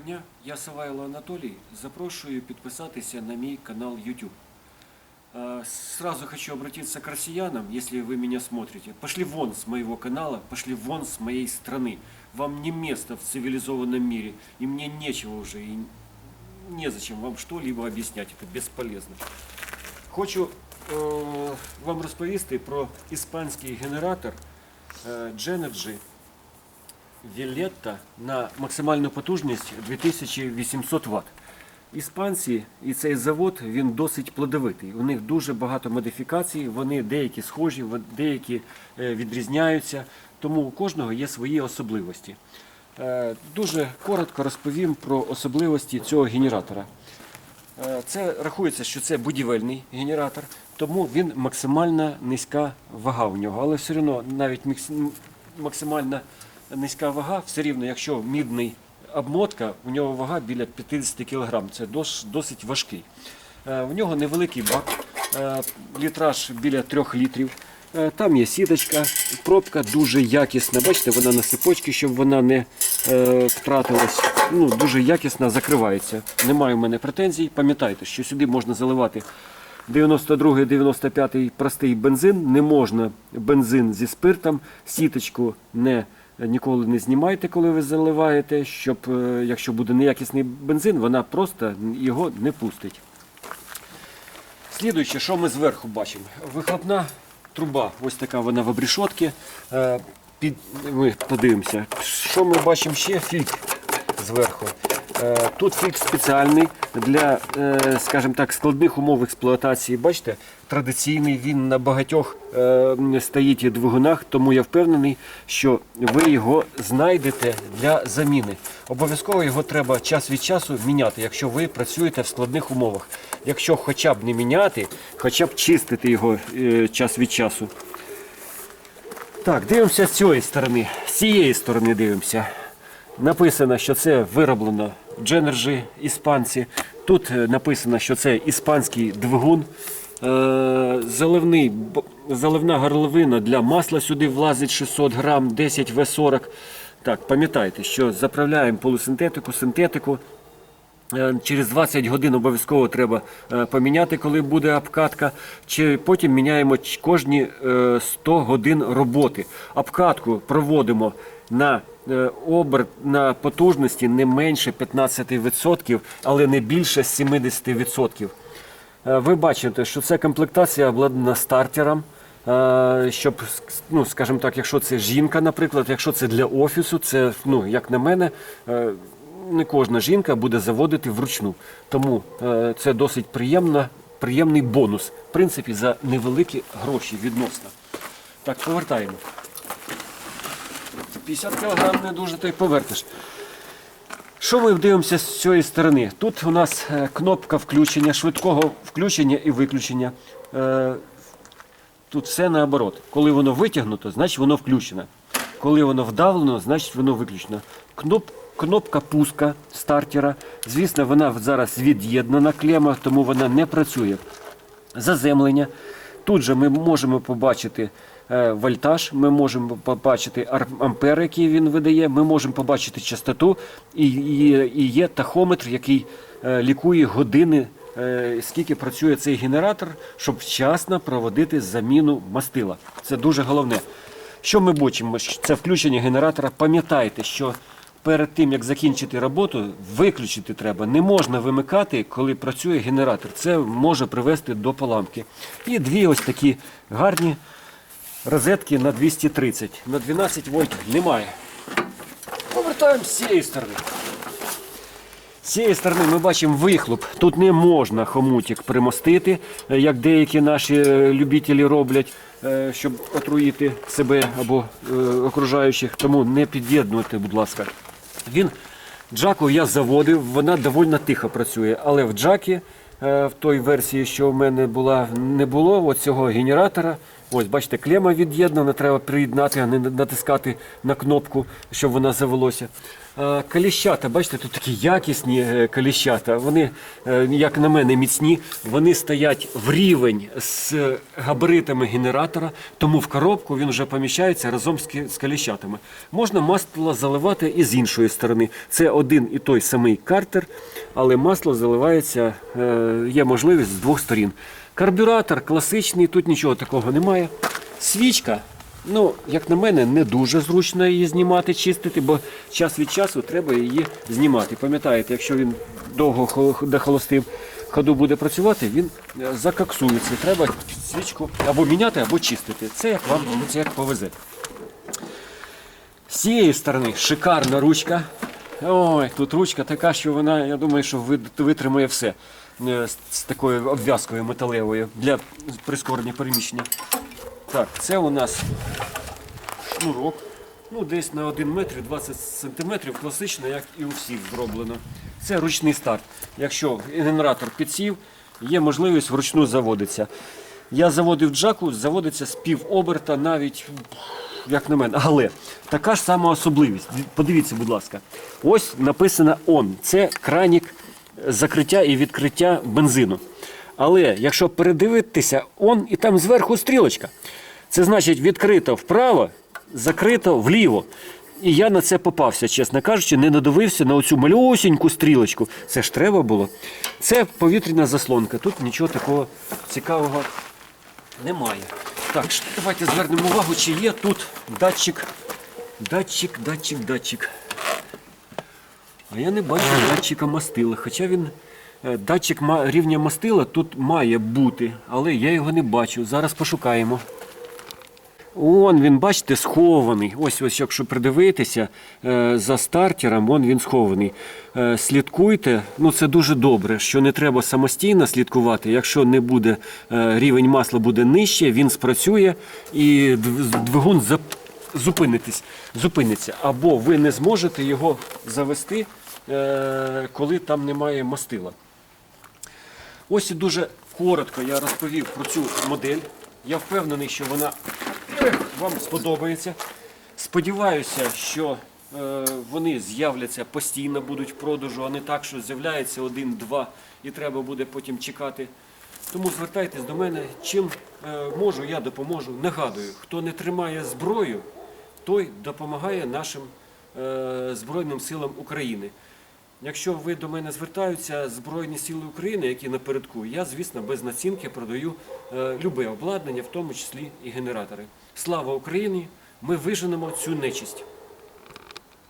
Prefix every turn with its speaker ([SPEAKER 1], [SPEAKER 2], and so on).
[SPEAKER 1] дня, я Савайло Анатолій. Запрошую підписатися на мой канал YouTube. Сразу хочу обратиться к россиянам, если вы меня смотрите. Пошли вон с моего канала, пошли вон с моей страны. Вам не место в цивилизованном мире, и мне нечего уже, и незачем вам что-либо объяснять, это бесполезно. Хочу вам розповісти про іспанський генератор Genergy Villetta на максимальну потужність 2800 Вт. Іспанці і цей завод, він досить плодовитий. У них дуже багато модифікацій, вони деякі схожі, деякі відрізняються, тому у кожного є свої особливості. Дуже коротко розповім про особливості цього генератора. Це рахується, що це будівельний генератор, тому він максимально низька вага в нього. Але все одно навіть максимально низька вага, все рівно, якщо мідний обмотка, у нього вага біля 50 кг, це досить важкий. В нього невеликий бак, літраж біля 3 літрів. Там є сіточка, пробка дуже якісна, бачите, вона на цепочці, щоб вона не втратилась. Дуже якісно закривається. Немає в мене претензій. Пам'ятайте, що сюди можна заливати 92-95 простий бензин, не можна бензин зі спиртом, сіточку ніколи не знімайте, коли ви заливаєте, щоб, якщо буде неякісний бензин, вона просто його не пустить. Слідуюче, що ми зверху бачимо? Вихлопна труба, ось така вона в обрешетці. Ми подивимося, що ми бачимо ще? Фільтр зверху. Тут фільтр спеціальний для, скажімо так, складних умов експлуатації. Бачите, традиційний, він на багатьох стоїть двигунах, тому я впевнений, що ви його знайдете для заміни. Обов'язково його треба час від часу міняти, якщо ви працюєте в складних умовах. Якщо хоча б не міняти, хоча б чистити його час від часу. Так, дивимося з цієї сторони. З цієї сторони дивимося. Написано, що це вироблено Genergy, іспанці. Тут написано, що це іспанський двигун. Заливна горловина для масла сюди влазить 600 грам, 10 В40. Так, пам'ятайте, що заправляємо полусинтетику, синтетику. Через 20 годин обов'язково треба поміняти, коли буде обкатка. Потім міняємо кожні 100 годин роботи. Обкатку проводимо на потужності не менше 15%, але не більше 70%. Ви бачите, що це комплектація обладнана стартером, щоб, скажімо так, якщо це жінка, наприклад, якщо це для офісу, це, як на мене, не кожна жінка буде заводити вручну. Тому це досить приємний бонус, в принципі, за невеликі гроші відносно. Так, повертаємо. 50 кг не дуже то й повертиш. Що ми дивимося з цієї сторони? Тут у нас кнопка включення, швидкого включення і виключення. Тут все наоборот. Коли воно витягнуто, значить воно включено. Коли воно вдавлено, значить воно виключено. Кнопка пуска стартера. Звісно, вона зараз від'єднана клема, тому вона не працює. Заземлення. Тут же ми можемо побачити вольтаж, ми можемо побачити ампер, який він видає, ми можемо побачити частоту, і є тахометр, який лікує години, скільки працює цей генератор, щоб вчасно проводити заміну мастила. Це дуже головне. Що ми бачимо? Це включення генератора. Пам'ятайте, що перед тим, як закінчити роботу, виключити треба. Не можна вимикати, коли працює генератор. Це може привести до поламки. І дві ось такі гарні розетки на 230. На 12 вольт немає. Повертаємо з цієї сторони. З цієї сторони ми бачимо вихлоп. Тут не можна хомутик примостити, як деякі наші любителі роблять, щоб отруїти себе або окружаючих. Тому не під'єднуйте, будь ласка. Джаку я заводив, вона доволі тихо працює, але в джакі, в той версії, що в мене була, не було цього генератора, Ось, бачите, клема від'єднана, треба приєднати, а не натискати на кнопку, щоб вона завелося. Каліщата, бачите, тут такі якісні каліщата, вони, як на мене, міцні, вони стоять в рівень з габаритами генератора, тому в коробку він вже поміщається разом з каліщатами. Можна масло заливати і з іншої сторони. Це один і той самий картер, але масло заливається, є можливість з двох сторін. Карбюратор класичний, тут нічого такого немає. Свічка, ну, як на мене, не дуже зручно її знімати, чистити, бо час від часу треба її знімати. Пам'ятаєте, якщо він довго до холостим ходу буде працювати, він закоксується. Треба свічку або міняти, або чистити. Це як вам, це як повезе. З цієї сторони шикарна ручка. Ой, тут ручка така, що вона, я думаю, що витримає все. З такою обв'язкою металевою для прискорення переміщення. Так, це у нас шнурок. Ну, десь на 1 метр 20 сантиметрів, класично, як і у всіх зроблено. Це ручний старт. Якщо генератор підсів, є можливість вручну заводитися. Я заводив джаку, заводиться з півоберта навіть, як на мене. Але така ж сама особливість. Подивіться, будь ласка. Ось написано ON. Це кранік закриття і відкриття бензину. Але якщо передивитися, ON і там зверху стрілочка. Це значить відкрито вправо, закрито вліво. І я на це попався, чесно кажучи, не надивився на оцю малюсіньку стрілочку. Це ж треба було. Це повітряна заслонка. Тут нічого такого цікавого немає. Так, давайте звернемо увагу, чи є тут датчик. А я не бачу датчика мастила. Хоча він, датчик рівня мастила тут має бути, але я його не бачу. Зараз пошукаємо. Он він, бачите, схований. Ось, якщо придивитися за стартером, він схований. Слідкуйте, ну це дуже добре, що не треба самостійно слідкувати. Якщо не буде, рівень масла буде нижче, він спрацює і двигун зупиниться. Або ви не зможете його завести, коли там немає мастила. Ось і дуже коротко я розповів про цю модель. Я впевнений, що вона вам сподобається. Сподіваюся, що вони з'являться постійно, будуть в продажу, а не так, що з'являється один-два і треба буде потім чекати. Тому звертайтесь до мене, чим можу, я допоможу. Нагадую, хто не тримає зброю, той допомагає нашим Збройним силам України. Якщо ви до мене звертаються Збройні Сили України, які напередку, я, звісно, без націнки продаю любе обладнання, в тому числі і генератори. Слава Україні! Ми виженемо цю нечисть.